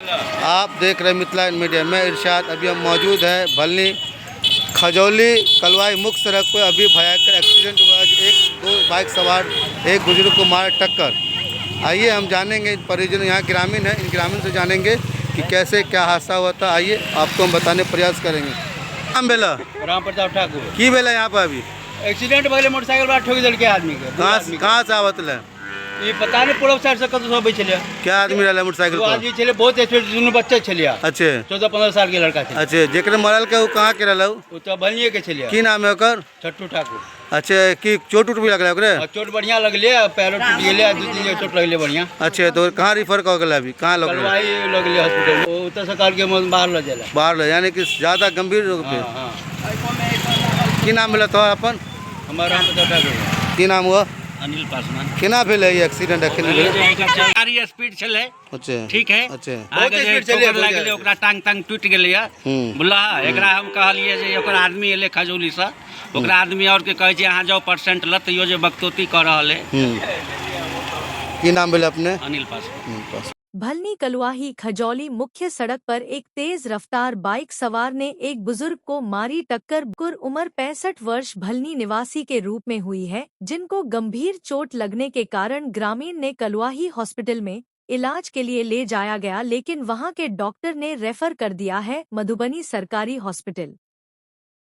आप देख रहे हैं मिथिला मीडिया में इरशाद। अभी हम मौजूद है भलनी खजौली कलवाई मुख्य सड़क पर। अभी भयंकर एक्सीडेंट हुआ। एक दो बाइक सवार एक बुजुर्ग को मार टक्कर। आइए हम जानेंगे इन परिजन, यहाँ ग्रामीण है, इन ग्रामीण से जानेंगे कि कैसे क्या हादसा हुआ था। आइए आपको हम बताने प्रयास करेंगे। नाम बेला राम प्रताप ठाकुर की बेला यहाँ पर अभी एक्सीडेंट भले मोटरसाइकिल बड़ा ठोक दिल के आदमी के। कहाँ से आवत है? ये पता नहीं पूर्व साइड से कत सब चले। क्या आदमी रहा मोटरसाइकिल दो पर? आदमी चले, बहुत एक्सीडेंट बच्चे चले। अच्छे 14-15 साल के लड़का चले। अच्छे जेकर मरल के वो कहाँ के रहा? वो तो बनिए के चले। की नाम है ओकर? छट्टू ठाकुर। अच्छे की चोट उट भी लग रहा है? चोट बढ़िया लगले, पैरों टूट गए, 2-3 चोट लगले बढ़िया। अच्छे तो कहाँ रिफर कर गया? अभी कहाँ लग रहा है? कलवाई लगले हॉस्पिटल। वो उतर सरकार के बाहर ले जाला। बाहर ले, यानी कि ज़्यादा गंभीर रोग पे। हां की नाम मिला था अपन? हमारा राम प्रताप ठाकुर। की नाम हुआ? अनिल पासवान। केना भेल है ये एक्सीडेंट? गाड़ी स्पीड चले, अच्छे ठीक है। अच्छे बहुत स्पीड चले लागले, ओकरा टांग टूट गेलै। बुला एकरा हम कहलिए जे ओकर आदमी एले खजौली से, ओकरा आदमी और के कहे जे अहाँ जाओ परसेंट ल, तैयो जे बकतोती कर रहल है। की नाम भेल अपने? अनिल पासवान। भलनी कलवाही खजौली मुख्य सड़क पर एक तेज रफ्तार बाइक सवार ने एक बुजुर्ग को मारी टक्कर। उम्र 65 वर्ष भलनी निवासी के रूप में हुई है, जिनको गंभीर चोट लगने के कारण ग्रामीण ने कलवाही हॉस्पिटल में इलाज के लिए ले जाया गया, लेकिन वहां के डॉक्टर ने रेफर कर दिया है मधुबनी सरकारी हॉस्पिटल।